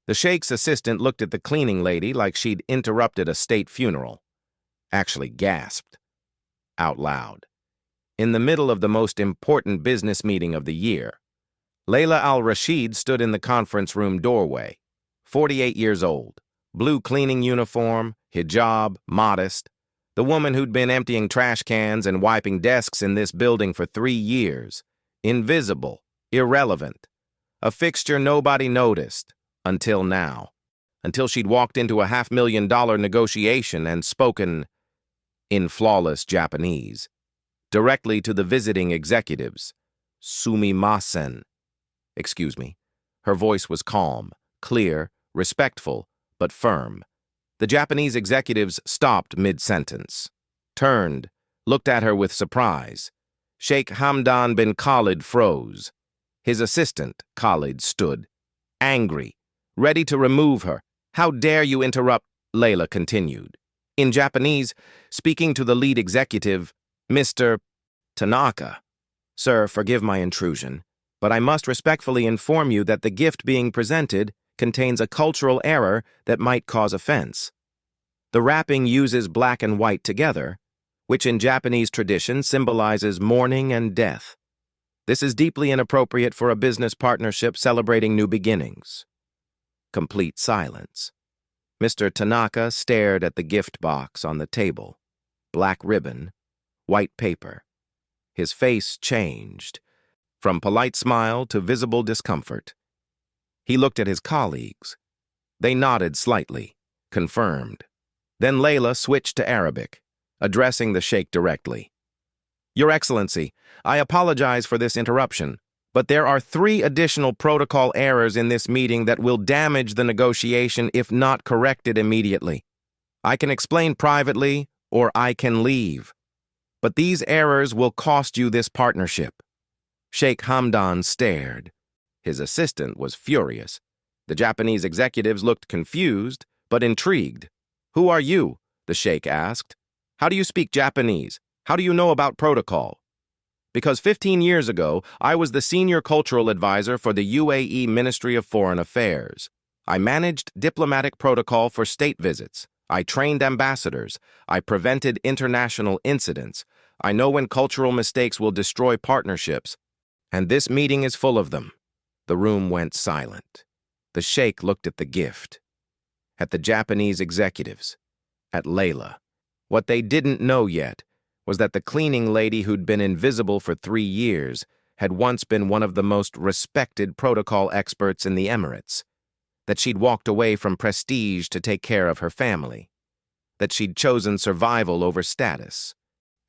The sheikh's assistant looked at the cleaning lady like she'd interrupted a state funeral. Actually gasped. Out loud. In the middle of the most important business meeting of the year, Layla al-Rashid stood in the conference room doorway, 48 years old, blue cleaning uniform, hijab, modest, the woman who'd been emptying trash cans and wiping desks in this building for 3 years, invisible, irrelevant, a fixture nobody noticed, until now, until she'd walked into a $500,000 negotiation and spoken in flawless Japanese, directly to the visiting executives. Sumimasen. Excuse me. Her voice was calm, clear, respectful, but firm. The Japanese executives stopped mid-sentence, turned, looked at her with surprise. Sheikh Hamdan bin Khalid froze. His assistant, Khalid, stood, angry, ready to remove her. "How dare you interrupt?" Layla continued. In Japanese, speaking to the lead executive, Mr. Tanaka. "Sir, forgive my intrusion, but I must respectfully inform you that the gift being presented contains a cultural error that might cause offense. The wrapping uses black and white together, which in Japanese tradition symbolizes mourning and death. This is deeply inappropriate for a business partnership celebrating new beginnings." Complete silence. Mr. Tanaka stared at the gift box on the table. Black ribbon, white paper. His face changed, from polite smile to visible discomfort. He looked at his colleagues. They nodded slightly, confirmed. Then Layla switched to Arabic, addressing the sheikh directly. "Your Excellency, I apologize for this interruption, but there are 3 additional protocol errors in this meeting that will damage the negotiation if not corrected immediately. I can explain privately, or I can leave. But these errors will cost you this partnership." Sheikh Hamdan stared. His assistant was furious. The Japanese executives looked confused, but intrigued. "Who are you?" the sheikh asked. "How do you speak Japanese? How do you know about protocol?" "Because 15 years ago, I was the senior cultural advisor for the UAE Ministry of Foreign Affairs. I managed diplomatic protocol for state visits. I trained ambassadors. I prevented international incidents. I know when cultural mistakes will destroy partnerships. And this meeting is full of them." The room went silent. The sheikh looked at the gift, at the Japanese executives, at Layla. What they didn't know yet was that the cleaning lady who'd been invisible for 3 years had once been one of the most respected protocol experts in the Emirates, that she'd walked away from prestige to take care of her family, that she'd chosen survival over status,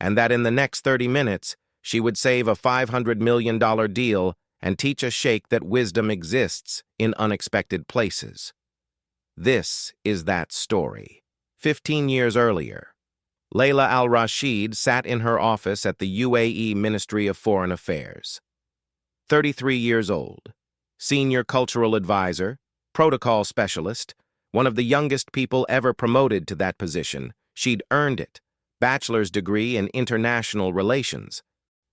and that in the next 30 minutes she would save a $500 million deal and teach a sheikh that wisdom exists in unexpected places. This is that story. 15 years earlier, Layla al-Rashid sat in her office at the UAE Ministry of Foreign Affairs. 33 years old, senior cultural advisor, protocol specialist, one of the youngest people ever promoted to that position. She'd earned it. Bachelor's degree in international relations,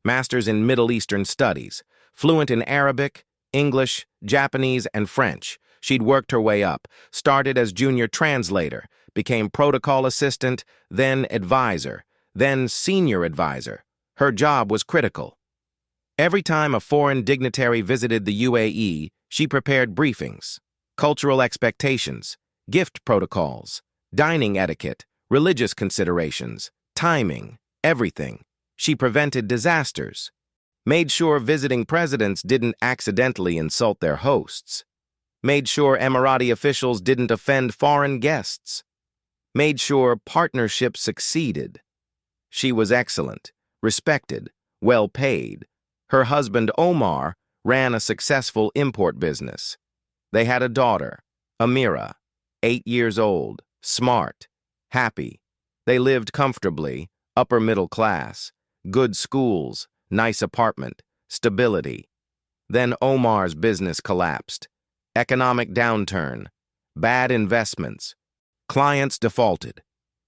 master's in Middle Eastern studies, fluent in Arabic, English, Japanese, and French. She'd worked her way up, started as junior translator, became protocol assistant, then advisor, then senior advisor. Her job was critical. Every time a foreign dignitary visited the UAE, she prepared briefings, cultural expectations, gift protocols, dining etiquette, religious considerations, timing, everything. She prevented disasters, made sure visiting presidents didn't accidentally insult their hosts, made sure Emirati officials didn't offend foreign guests, made sure partnerships succeeded. She was excellent, respected, well paid. Her husband, Omar, ran a successful import business. They had a daughter, Amira, 8 years old, smart, happy. They lived comfortably, upper middle class, good schools, nice apartment, stability. Then Omar's business collapsed. Economic downturn, bad investments. Clients defaulted.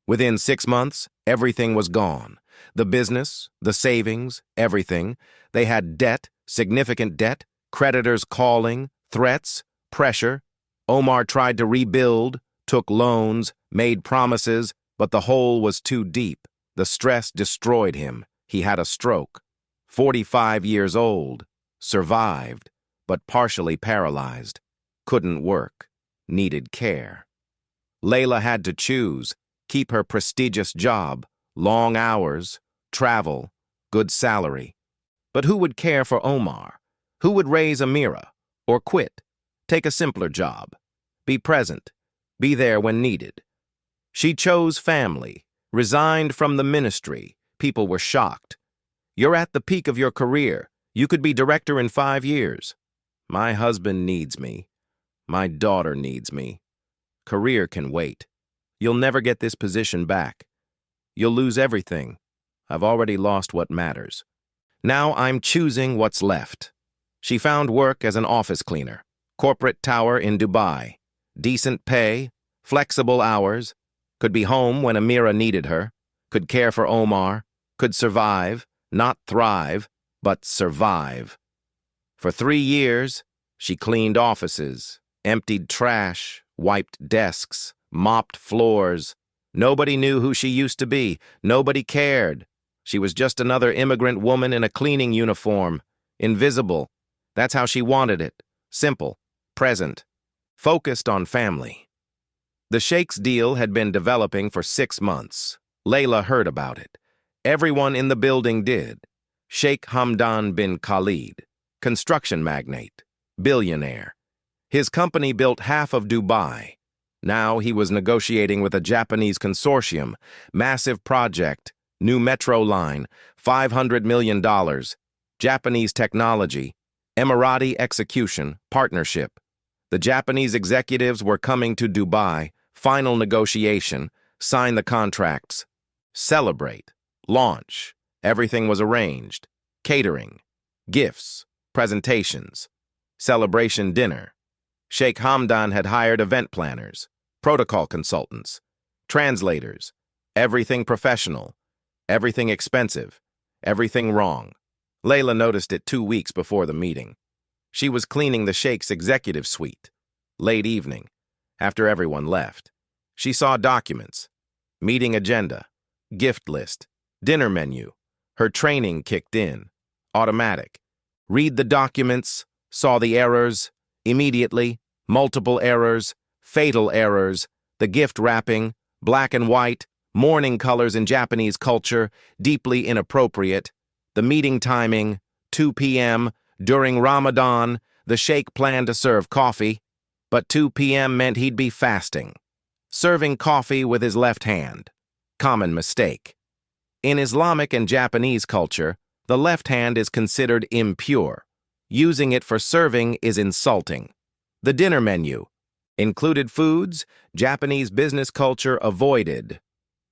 Within 6 months, everything was gone. The business, the savings, everything. They had debt, significant debt, creditors calling, threats, pressure. Omar tried to rebuild, took loans, made promises, but the hole was too deep. The stress destroyed him. He had a stroke. 45 years old. Survived, but partially paralyzed. Couldn't work. Needed care. Layla had to choose, keep her prestigious job, long hours, travel, good salary. But who would care for Omar? Who would raise Amira? Or quit? Take a simpler job. Be present. Be there when needed. She chose family, resigned from the ministry. People were shocked. You're at the peak of your career. You could be director in 5 years. My husband needs me. My daughter needs me. Career can wait. You'll never get this position back. You'll lose everything. I've already lost what matters. Now I'm choosing what's left. She found work as an office cleaner. Corporate tower in Dubai. Decent pay, flexible hours. Could be home when Amira needed her. Could care for Omar. Could survive, not thrive, but survive. For 3 years, she cleaned offices, emptied trash, wiped desks, mopped floors. Nobody knew who she used to be. Nobody cared. She was just another immigrant woman in a cleaning uniform. Invisible. That's how she wanted it. Simple. Present. Focused on family. The Sheikh's deal had been developing for 6 months. Layla heard about it. Everyone in the building did. Sheikh Hamdan bin Khalid, construction magnate, billionaire. His company built half of Dubai. Now he was negotiating with a Japanese consortium, massive project, new metro line, $500 million, Japanese technology, Emirati execution, partnership. The Japanese executives were coming to Dubai, final negotiation, sign the contracts, celebrate, launch. Everything was arranged. Catering, gifts, presentations, celebration dinner. Sheikh Hamdan had hired event planners, protocol consultants, translators, everything professional, everything expensive, everything wrong. Layla noticed it 2 weeks before the meeting. She was cleaning the Sheikh's executive suite. Late evening, after everyone left. She saw documents, meeting agenda, gift list, dinner menu. Her training kicked in. Automatic. Read the documents, saw the errors, immediately, multiple errors, fatal errors, the gift wrapping, black and white, mourning colors in Japanese culture, deeply inappropriate, the meeting timing, 2 p.m., during Ramadan, the sheikh planned to serve coffee, but 2 p.m. meant he'd be fasting. Serving coffee with his left hand. Common mistake. In Islamic and Japanese culture, the left hand is considered impure. Using it for serving is insulting. The dinner menu. Included foods, Japanese business culture avoided.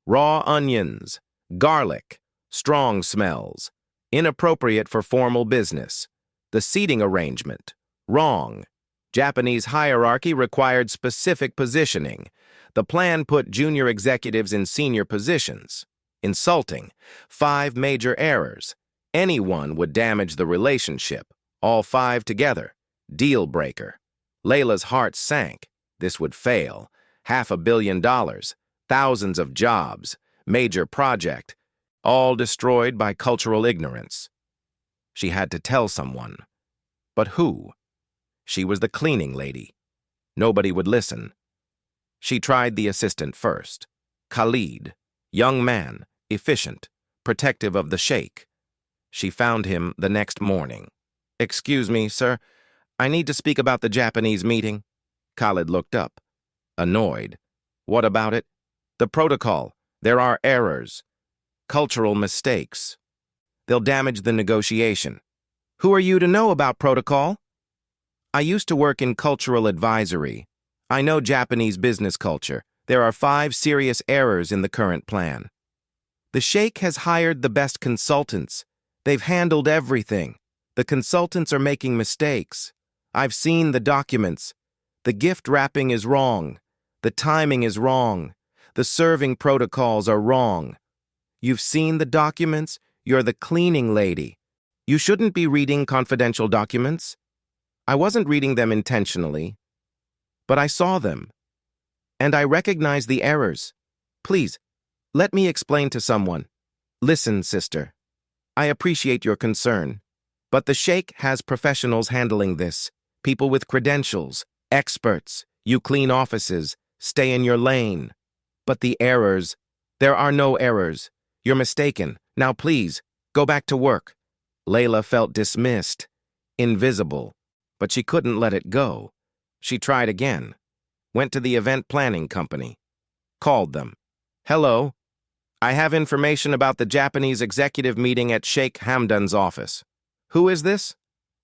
Raw onions, garlic, strong smells. Inappropriate for formal business. The seating arrangement. Wrong. Japanese hierarchy required specific positioning. The plan put junior executives in senior positions. Insulting. 5 major errors. Anyone would damage the relationship. All 5 together. Deal breaker. Layla's heart sank. This would fail. $500 million. Thousands of jobs. Major project. All destroyed by cultural ignorance. She had to tell someone. But who? She was the cleaning lady. Nobody would listen. She tried the assistant first. Khalid. Young man, efficient, protective of the sheikh. She found him the next morning. "Excuse me, sir. I need to speak about the Japanese meeting." Khalid looked up, annoyed. "What about it?" "The protocol. There are errors. Cultural mistakes. They'll damage the negotiation." "Who are you to know about protocol?" "I used to work in cultural advisory. I know Japanese business culture. There are 5 serious errors in the current plan. The sheikh has hired the best consultants. They've handled everything. The consultants are making mistakes. I've seen the documents. The gift wrapping is wrong. The timing is wrong. The serving protocols are wrong. You've seen the documents? You're the cleaning lady. You shouldn't be reading confidential documents." "I wasn't reading them intentionally." But I saw them, and I recognize the errors. Please, let me explain to someone. Listen, sister. I appreciate your concern, but the Sheikh has professionals handling this. People with credentials, experts. You clean offices, stay in your lane. But the errors, there are no errors. You're mistaken. Now please, go back to work. Layla felt dismissed, invisible, but she couldn't let it go. She tried again, went to the event planning company, called them. Hello, I have information about the Japanese executive meeting at Sheikh Hamdan's office. Who is this?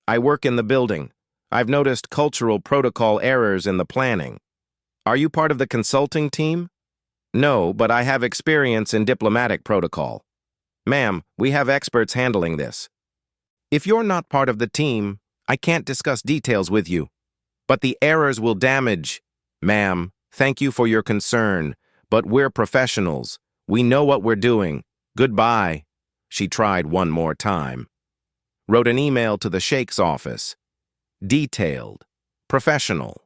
I work in the building. I've noticed cultural protocol errors in the planning. Are you part of the consulting team? No, but I have experience in diplomatic protocol. Ma'am, we have experts handling this. If you're not part of the team, I can't discuss details with you. But the errors will damage. Ma'am, thank you for your concern, but we're professionals. We know what we're doing. Goodbye. She tried one more time. Wrote an email to the Sheikh's office. Detailed. Professional.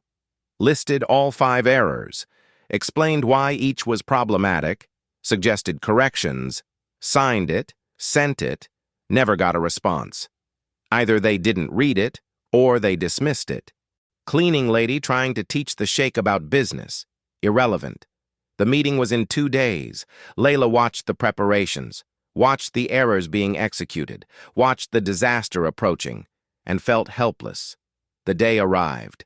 Listed all 5 errors. Explained why each was problematic. Suggested corrections. Signed it. Sent it. Never got a response. Either they didn't read it, or they dismissed it. Cleaning lady trying to teach the Sheikh about business. Irrelevant. The meeting was in 2 days. Layla watched the preparations, watched the errors being executed, watched the disaster approaching, and felt helpless. The day arrived.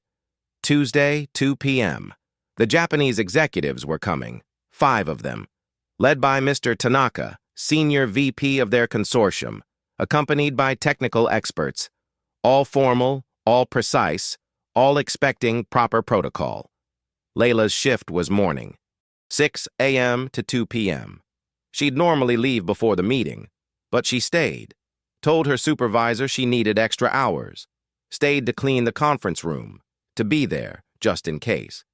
Tuesday, 2 p.m. The Japanese executives were coming, 5 of them, led by Mr. Tanaka, senior VP of their consortium, accompanied by technical experts, all formal, all precise, all expecting proper protocol. Layla's shift was morning, 6 a.m. to 2 p.m. She'd normally leave before the meeting, but she stayed, told her supervisor she needed extra hours, stayed to clean the conference room, to be there, just in case.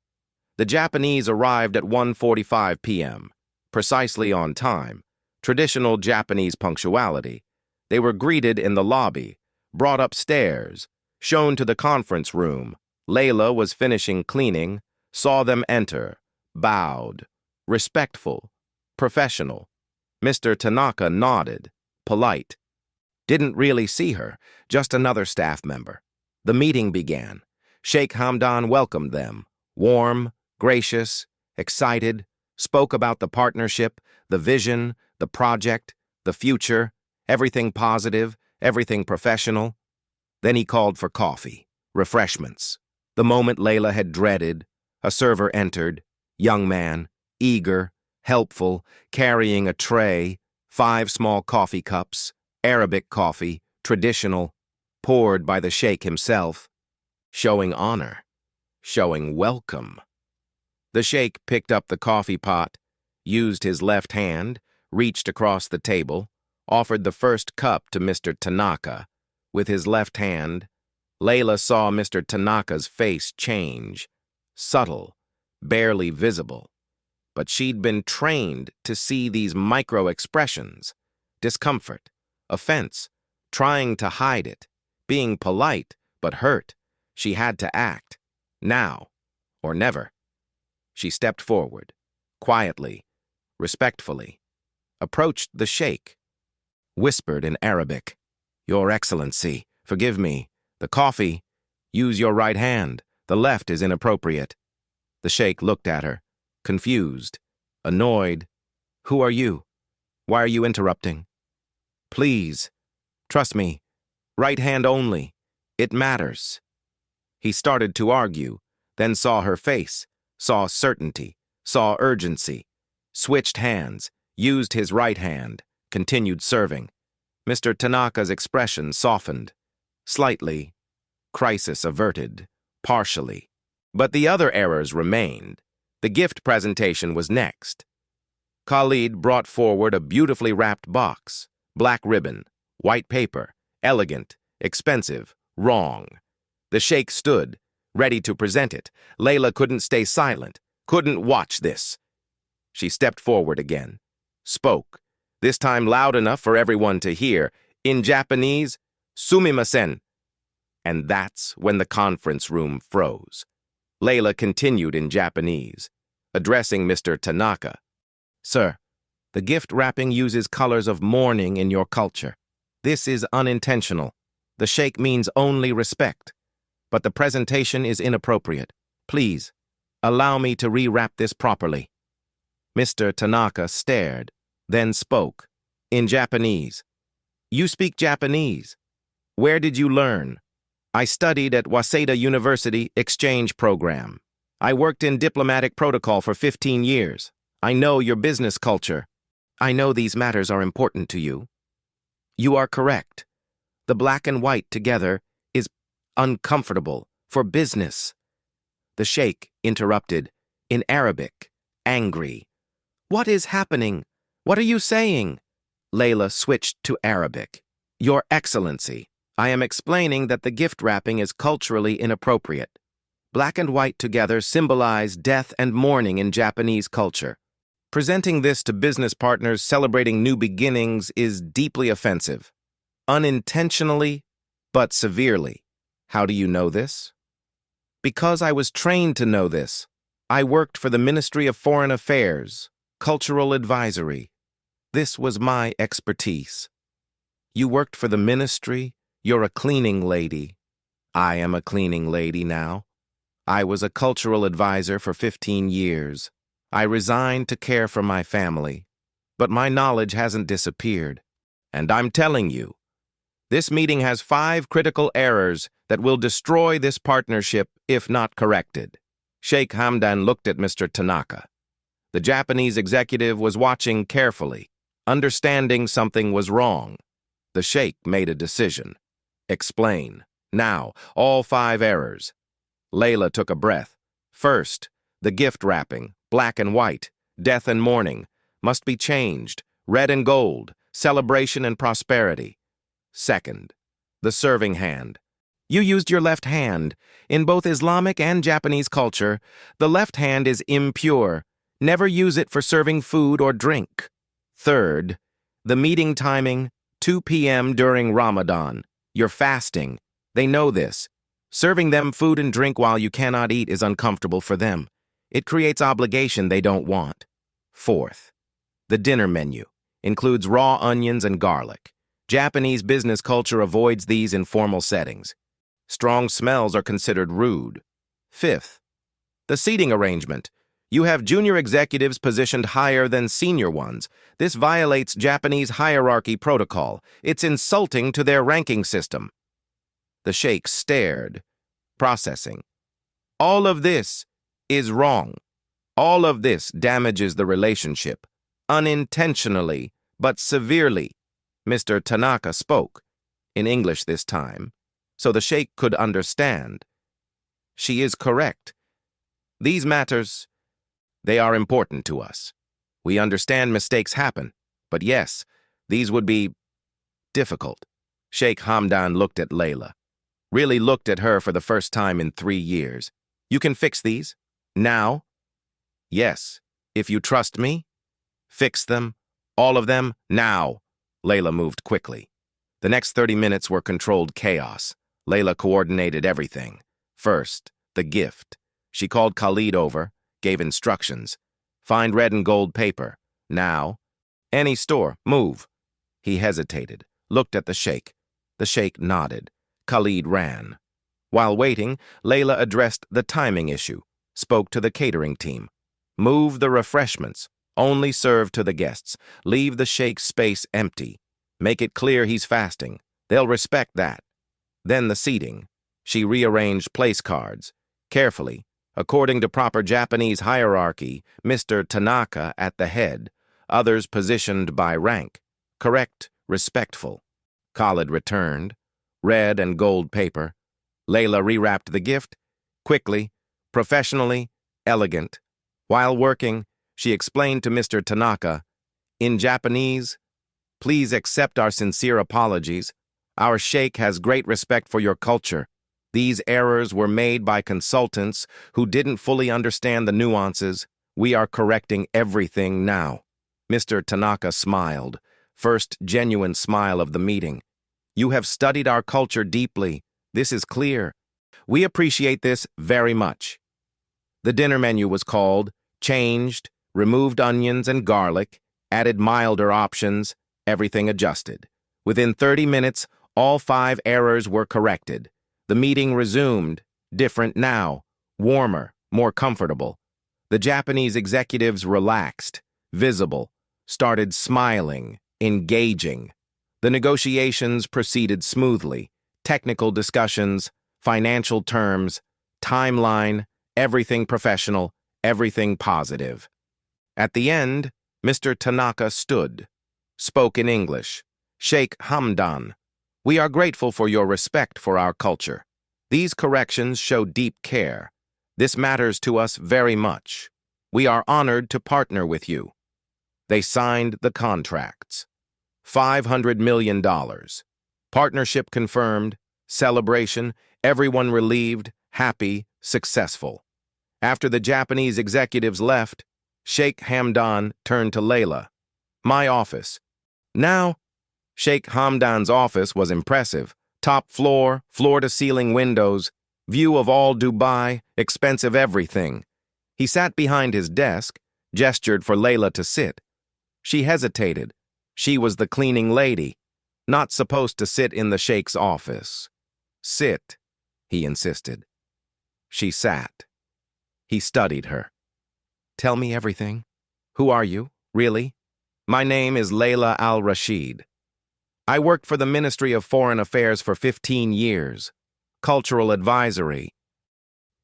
The Japanese arrived at 1:45 p.m., precisely on time, traditional Japanese punctuality. They were greeted in the lobby, brought upstairs, shown to the conference room. Layla was finishing cleaning, saw them enter, bowed, respectful, professional. Mr. Tanaka nodded, polite. Didn't really see her, just another staff member. The meeting began. Sheikh Hamdan welcomed them, warm, gracious, excited, spoke about the partnership, the vision, the project, the future, everything positive, everything professional. Then he called for coffee, refreshments. The moment Layla had dreaded, a server entered, young man, eager, helpful, carrying a tray, 5 small coffee cups, Arabic coffee, traditional, poured by the Sheikh himself, showing honor, showing welcome. The Sheikh picked up the coffee pot, used his left hand, reached across the table, offered the first cup to Mr. Tanaka. With his left hand, Layla saw Mr. Tanaka's face change, subtle, barely visible. But she'd been trained to see these micro-expressions, discomfort, offense, trying to hide it, being polite but hurt. She had to act, now or never. She stepped forward, quietly, respectfully, approached the Sheikh, whispered in Arabic, "Your Excellency, forgive me. The coffee, use your right hand. The left is inappropriate." The Sheikh looked at her, confused, annoyed. "Who are you? Why are you interrupting?" "Please, trust me. Right hand only. It matters." He started to argue, then saw her face, saw certainty, saw urgency, switched hands, used his right hand, continued serving. Mr. Tanaka's expression softened, slightly, crisis averted, partially. But the other errors remained. The gift presentation was next. Khalid brought forward a beautifully wrapped box, black ribbon, white paper, elegant, expensive, wrong. The Sheikh stood, ready to present it. Layla couldn't stay silent, couldn't watch this. She stepped forward again, spoke, this time loud enough for everyone to hear, in Japanese, "Sumimasen." And that's when the conference room froze. Layla continued in Japanese, addressing Mr. Tanaka. Sir, the gift wrapping uses colors of mourning in your culture. This is unintentional. The sheikh means only respect, but the presentation is inappropriate. Please, allow me to rewrap this properly. Mr. Tanaka stared, then spoke, in Japanese. You speak Japanese. Where did you learn? I studied at Waseda University exchange program. I worked in diplomatic protocol for 15 years. I know your business culture. I know these matters are important to you. You are correct. The black and white together is uncomfortable for business. The sheikh interrupted, in Arabic, angry. What is happening? What are you saying? Layla switched to Arabic. Your Excellency, I am explaining that the gift wrapping is culturally inappropriate. Black and white together symbolize death and mourning in Japanese culture. Presenting this to business partners celebrating new beginnings is deeply offensive. Unintentionally, but severely. How do you know this? Because I was trained to know this. I worked for the Ministry of Foreign Affairs, Cultural Advisory. This was my expertise. You worked for the ministry? You're a cleaning lady. I am a cleaning lady now. I was a cultural advisor for 15 years. I resigned to care for my family, but my knowledge hasn't disappeared. And I'm telling you, this meeting has 5 critical errors that will destroy this partnership if not corrected. Sheikh Hamdan looked at Mr. Tanaka. The Japanese executive was watching carefully, understanding something was wrong. The sheikh made a decision. Explain. Now, all 5 errors. Layla took a breath. First, the gift wrapping, black and white, death and mourning, must be changed, red and gold, celebration and prosperity. Second, the serving hand. You used your left hand. In both Islamic and Japanese culture, the left hand is impure. Never use it for serving food or drink. Third, the meeting timing, 2 p.m. during Ramadan. You're fasting. They know this. Serving them food and drink while you cannot eat is uncomfortable for them. It creates obligation they don't want. Fourth, the dinner menu includes raw onions and garlic. Japanese business culture avoids these in formal settings. Strong smells are considered rude. Fifth, the seating arrangement. You have junior executives positioned higher than senior ones. This violates Japanese hierarchy protocol. It's insulting to their ranking system. The sheikh stared, processing. All of this is wrong. All of this damages the relationship, unintentionally, but severely. Mr. Tanaka spoke, in English this time, so the sheikh could understand. She is correct. These matters, they are important to us. We understand mistakes happen, but yes, these would be difficult. Sheikh Hamdan looked at Layla, really looked at her for the first time in 3 years. You can fix these? Now? Yes, if you trust me. Fix them, all of them, now. Layla moved quickly. The next 30 minutes were controlled chaos. Layla coordinated everything. First, the gift. She called Khalid over, gave instructions. Find red and gold paper. Now. Any store, move. He hesitated, looked at the sheikh. The sheikh nodded. Khalid ran. While waiting, Layla addressed the timing issue, spoke to the catering team. Move the refreshments. Only serve to the guests. Leave the sheikh's space empty. Make it clear he's fasting. They'll respect that. Then the seating. She rearranged place cards. Carefully, according to proper Japanese hierarchy, Mr. Tanaka at the head, others positioned by rank. Correct, respectful. Khalid returned. Red and gold paper. Layla rewrapped the gift. Quickly, professionally, elegant. While working, she explained to Mr. Tanaka, in Japanese, please accept our sincere apologies. Our sheikh has great respect for your culture. These errors were made by consultants who didn't fully understand the nuances. We are correcting everything now. Mr. Tanaka smiled, first genuine smile of the meeting. You have studied our culture deeply. This is clear. We appreciate this very much. The dinner menu was called, changed, removed onions and garlic, added milder options, everything adjusted. Within 30 minutes, all 5 errors were corrected. The meeting resumed, different now, warmer, more comfortable. The Japanese executives relaxed, visible, started smiling, engaging. The negotiations proceeded smoothly. Technical discussions, financial terms, timeline, everything professional, everything positive. At the end, Mr. Tanaka stood, spoke in English. Sheikh Hamdan, we are grateful for your respect for our culture. These corrections show deep care. This matters to us very much. We are honored to partner with you. They signed the contracts. $500 million. Partnership confirmed, celebration, everyone relieved, happy, successful. After the Japanese executives left, Sheikh Hamdan turned to Layla. My office. Now, Sheikh Hamdan's office was impressive. Top floor, floor-to-ceiling windows, view of all Dubai, expensive everything. He sat behind his desk, gestured for Layla to sit. She hesitated. She was the cleaning lady, not supposed to sit in the Sheikh's office. Sit, he insisted. She sat. He studied her. Tell me everything. Who are you, really? My name is Layla al-Rashid. I worked for the Ministry of Foreign Affairs for 15 years. Cultural advisory.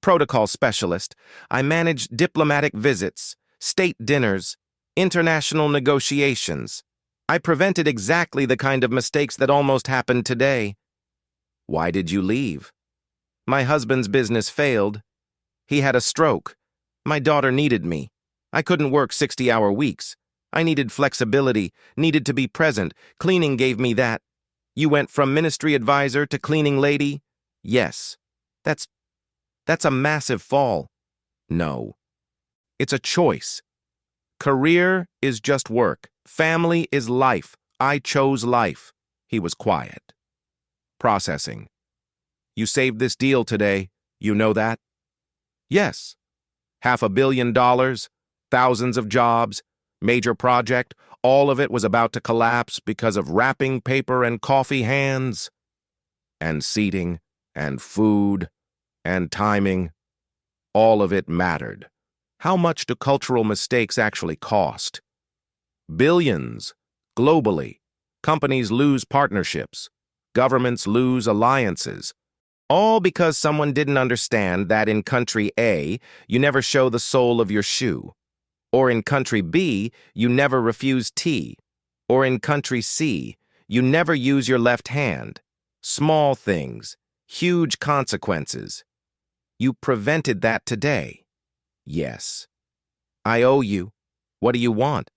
Protocol specialist. I managed diplomatic visits, state dinners, international negotiations. I prevented exactly the kind of mistakes that almost happened today. Why did you leave? My husband's business failed. He had a stroke. My daughter needed me. I couldn't work 60-hour weeks. I needed flexibility, needed to be present. Cleaning gave me that. You went from ministry advisor to cleaning lady? Yes. That's a massive fall. No. It's a choice. Career is just work. Family is life. I chose life. He was quiet. Processing. You saved this deal today. You know that? Yes. $500 million, thousands of jobs, major project, all of it was about to collapse because of wrapping paper and coffee hands, and seating, and food, and timing. All of it mattered. How much do cultural mistakes actually cost? Billions, globally. Companies lose partnerships. Governments lose alliances. All because someone didn't understand that in country A, you never show the sole of your shoe. Or in country B, you never refuse tea. Or in country C, you never use your left hand. Small things, huge consequences. You prevented that today. Yes. I owe you. What do you want?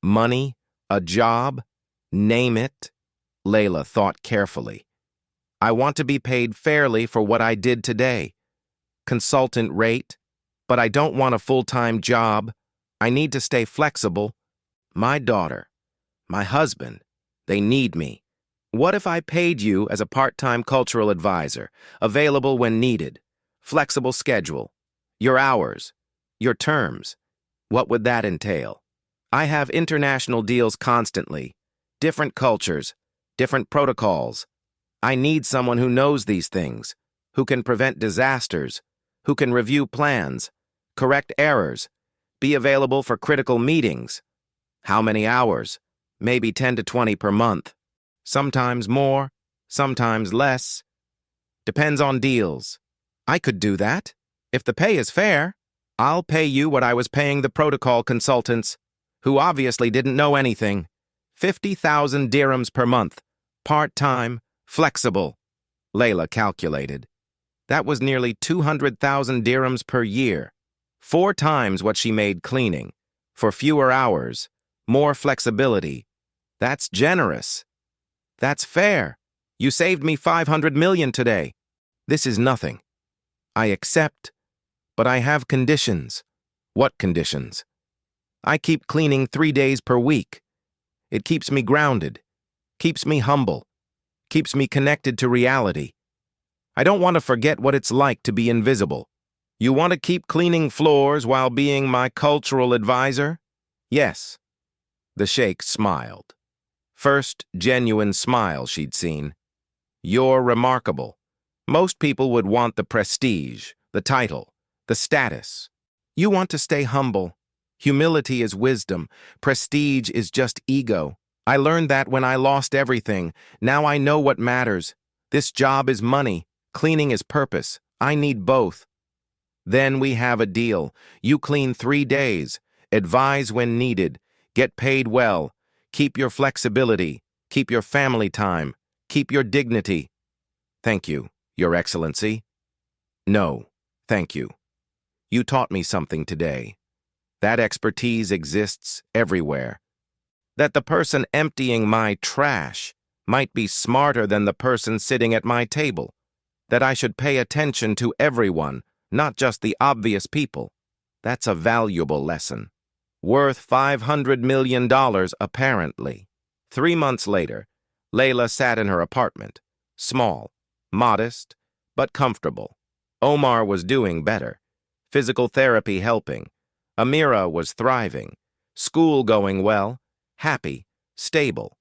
Money? A job? Name it. Layla thought carefully. I want to be paid fairly for what I did today. Consultant rate, but I don't want a full-time job. I need to stay flexible. My daughter, my husband, they need me. What if I paid you as a part-time cultural advisor, available when needed, flexible schedule, your hours, your terms? What would that entail? I have international deals constantly, different cultures, different protocols. I need someone who knows these things, who can prevent disasters, who can review plans, correct errors, be available for critical meetings. How many hours? Maybe 10 to 20 per month. Sometimes more, sometimes less. Depends on deals. I could do that. If the pay is fair, I'll pay you what I was paying the protocol consultants, who obviously didn't know anything. 50,000 dirhams per month, part-time, flexible. Layla calculated. That was nearly 200,000 dirhams per year. 4 times what she made cleaning. For fewer hours, more flexibility. That's generous. That's fair. You saved me 500 million today. This is nothing. I accept, but I have conditions. What conditions? I keep cleaning 3 days per week. It keeps me grounded, keeps me humble, keeps me connected to reality. I don't want to forget what it's like to be invisible. You want to keep cleaning floors while being my cultural advisor? Yes. The sheikh smiled. First genuine smile she'd seen. You're remarkable. Most people would want the prestige, the title, the status. You want to stay humble. Humility is wisdom. Prestige is just ego. I learned that when I lost everything. Now I know what matters. This job is money. Cleaning is purpose. I need both. Then we have a deal. You clean 3 days. Advise when needed. Get paid well. Keep your flexibility. Keep your family time. Keep your dignity. Thank you, Your Excellency. No, thank you. You taught me something today. That expertise exists everywhere. That the person emptying my trash might be smarter than the person sitting at my table. That I should pay attention to everyone, not just the obvious people. That's a valuable lesson. Worth $500 million, apparently. 3 months later, Layla sat in her apartment. Small, modest, but comfortable. Omar was doing better. Physical therapy helping. Amira was thriving. School going well. Happy. Stable.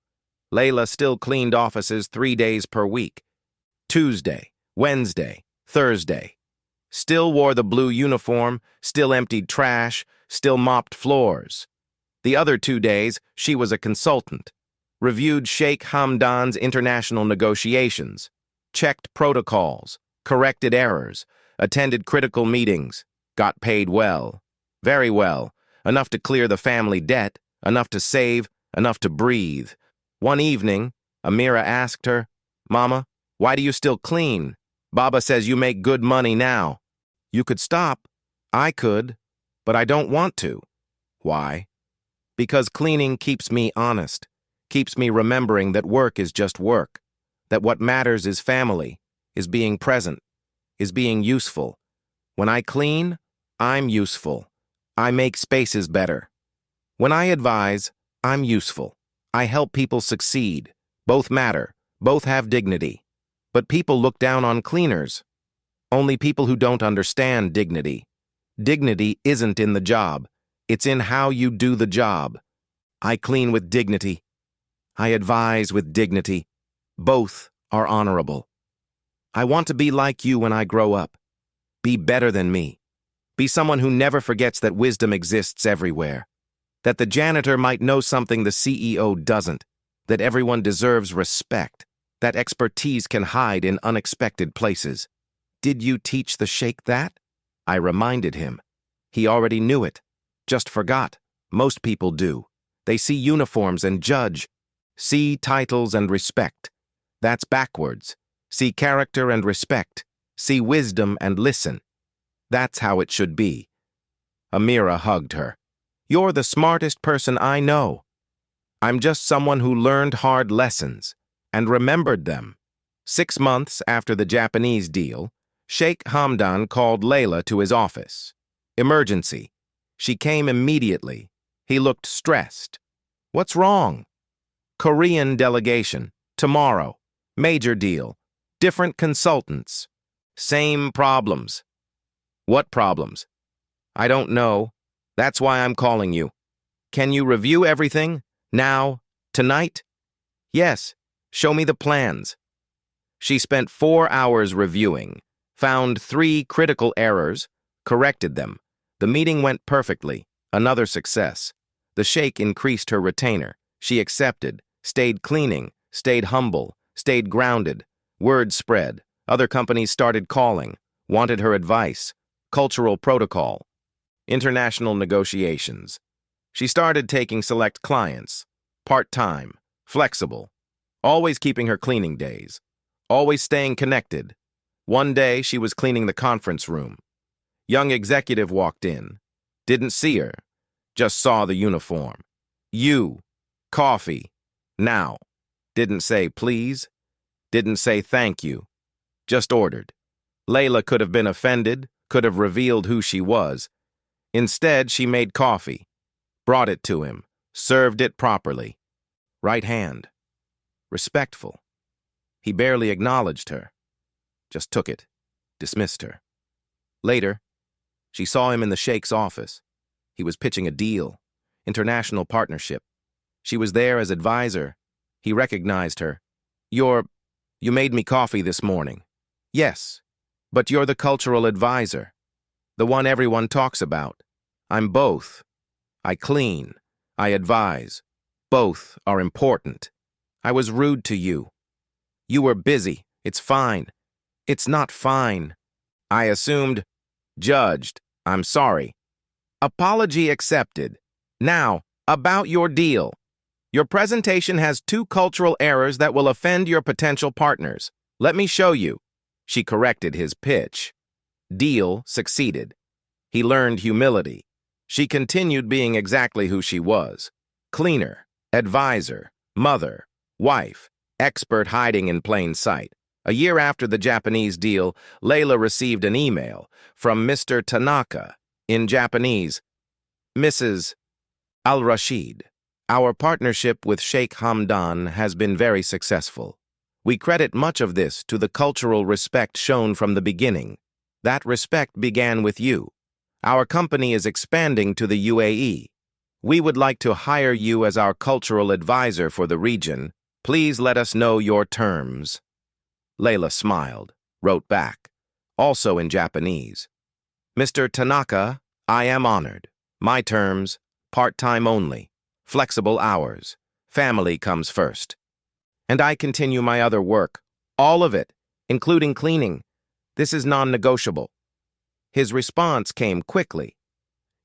Layla still cleaned offices 3 days per week. Tuesday, Wednesday, Thursday. Still wore the blue uniform, still emptied trash, still mopped floors. The other 2 days, she was a consultant. Reviewed Sheikh Hamdan's international negotiations. Checked protocols. Corrected errors. Attended critical meetings. Got paid well. Very well. Enough to clear the family debt. Enough to save. Enough to breathe. One evening, Amira asked her, "Mama, why do you still clean? Baba says you make good money now." "You could stop." "I could, but I don't want to." "Why?" "Because cleaning keeps me honest, keeps me remembering that work is just work, that what matters is family, is being present, is being useful. When I clean, I'm useful. I make spaces better. When I advise, I'm useful. I help people succeed. Both matter, both have dignity. But people look down on cleaners. Only people who don't understand dignity. Dignity isn't in the job. It's in how you do the job. I clean with dignity. I advise with dignity. Both are honorable. I want to be like you when I grow up. Be better than me. Be someone who never forgets that wisdom exists everywhere. That the janitor might know something the CEO doesn't. That everyone deserves respect. That expertise can hide in unexpected places. Did you teach the sheikh that? I reminded him. He already knew it. Just forgot. Most people do. They see uniforms and judge. See titles and respect. That's backwards. See character and respect. See wisdom and listen. That's how it should be. Amira hugged her. You're the smartest person I know. I'm just someone who learned hard lessons and remembered them. 6 months after the Japanese deal, Sheikh Hamdan called Layla to his office. Emergency. She came immediately. He looked stressed. What's wrong? Korean delegation. Tomorrow. Major deal. Different consultants. Same problems. What problems? I don't know. That's why I'm calling you. Can you review everything? Now? Tonight? Yes. Show me the plans. She spent 4 hours reviewing, found 3 critical errors, corrected them. The meeting went perfectly. Another success. The sheikh increased her retainer. She accepted, stayed cleaning, stayed humble, stayed grounded. Word spread. Other companies started calling, wanted her advice. Cultural protocol. International negotiations. She started taking select clients. Part-time. Flexible. Always keeping her cleaning days. Always staying connected. One day, she was cleaning the conference room. Young executive walked in. Didn't see her. Just saw the uniform. You. Coffee. Now. Didn't say please. Didn't say thank you. Just ordered. Layla could have been offended, could have revealed who she was. Instead, she made coffee. Brought it to him. Served it properly. Right hand. Respectful. He barely acknowledged her. Just took it. Dismissed her. Later, She saw him in the Sheikh's office. He was pitching a deal, international partnership. She was there as advisor. He recognized her. You made me coffee this morning. Yes, but you're the cultural advisor, the one everyone talks about. I'm both. I clean. I advise. Both are important. I was rude to you. You were busy. It's fine. It's not fine. I assumed. Judged. I'm sorry. Apology accepted. Now, about your deal. Your presentation has 2 cultural errors that will offend your potential partners. Let me show you. She corrected his pitch. Deal succeeded. He learned humility. She continued being exactly who she was. Cleaner, advisor, mother, wife, expert hiding in plain sight. A year after the Japanese deal, Layla received an email from Mr. Tanaka, in Japanese, Mrs. Al-Rashid. Our partnership with Sheikh Hamdan has been very successful. We credit much of this to the cultural respect shown from the beginning. That respect began with you. Our company is expanding to the UAE. We would like to hire you as our cultural advisor for the region. Please let us know your terms. Layla smiled, wrote back, also in Japanese. Mr. Tanaka, I am honored. My terms, part-time only, flexible hours, family comes first. And I continue my other work, all of it, including cleaning. This is non-negotiable. His response came quickly.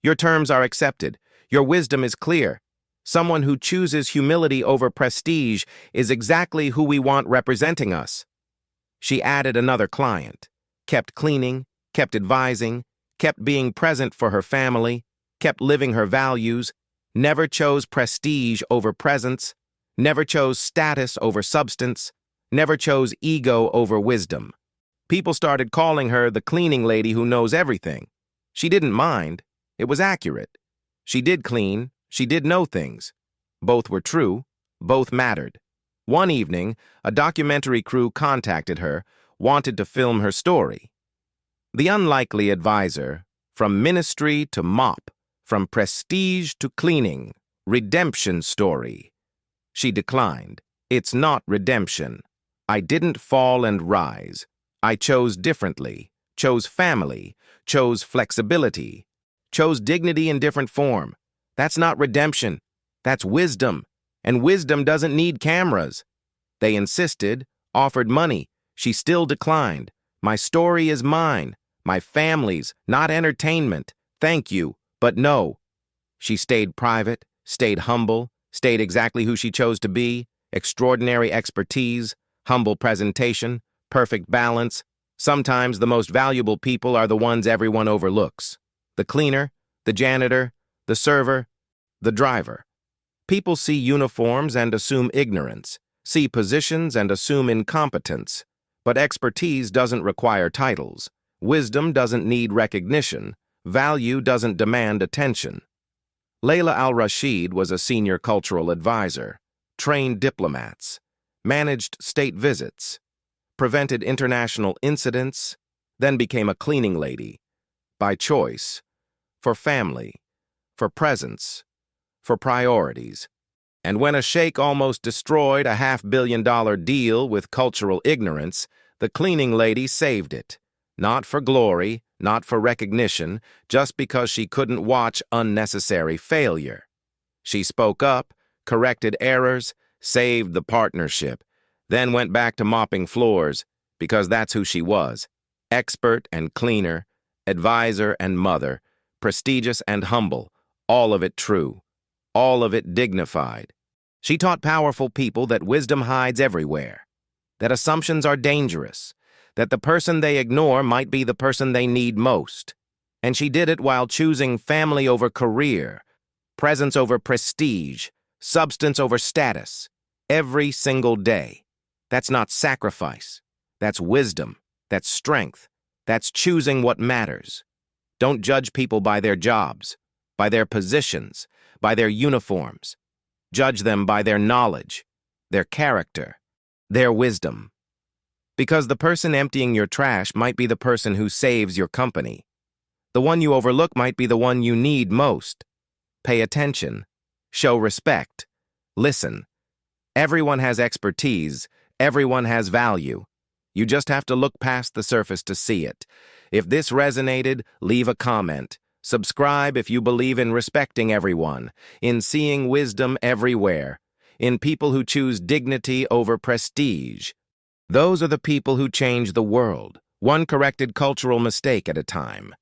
Your terms are accepted. Your wisdom is clear. Someone who chooses humility over prestige is exactly who we want representing us. She added another client, kept cleaning, kept advising, kept being present for her family, kept living her values, never chose prestige over presence, never chose status over substance, never chose ego over wisdom. People started calling her the cleaning lady who knows everything. She didn't mind. It was accurate. She did clean. She did know things. Both were true. Both mattered. One evening, a documentary crew contacted her, wanted to film her story. The unlikely advisor, from ministry to mop, from prestige to cleaning, redemption story. She declined. It's not redemption. I didn't fall and rise. I chose differently, chose family, chose flexibility, chose dignity in different form. That's not redemption. That's wisdom. And wisdom doesn't need cameras. They insisted, offered money. She still declined. My story is mine. My family's, not entertainment. Thank you, but no. She stayed private, stayed humble, stayed exactly who she chose to be, extraordinary expertise, humble presentation, perfect balance. Sometimes the most valuable people are the ones everyone overlooks. The cleaner, the janitor, the server, the driver. People see uniforms and assume ignorance, see positions and assume incompetence. But expertise doesn't require titles. Wisdom doesn't need recognition. Value doesn't demand attention. Layla Al-Rashid was a senior cultural advisor, trained diplomats, managed state visits, prevented international incidents, then became a cleaning lady, by choice, for family, for presence, for priorities. And when a sheikh almost destroyed a $500 million deal with cultural ignorance, the cleaning lady saved it. Not for glory, not for recognition, just because she couldn't watch unnecessary failure. She spoke up, corrected errors, saved the partnership, then went back to mopping floors, because that's who she was. Expert and cleaner, advisor and mother, prestigious and humble, all of it true, all of it dignified. She taught powerful people that wisdom hides everywhere, that assumptions are dangerous, that the person they ignore might be the person they need most. And she did it while choosing family over career, presence over prestige, substance over status, every single day. That's not sacrifice. That's wisdom. That's strength. That's choosing what matters. Don't judge people by their jobs, by their positions, by their uniforms. Judge them by their knowledge, their character, their wisdom. Because the person emptying your trash might be the person who saves your company. The one you overlook might be the one you need most. Pay attention. Show respect. Listen. Everyone has expertise. Everyone has value. You just have to look past the surface to see it. If this resonated, leave a comment. Subscribe if you believe in respecting everyone, in seeing wisdom everywhere, in people who choose dignity over prestige. Those are the people who change the world, one corrected cultural mistake at a time.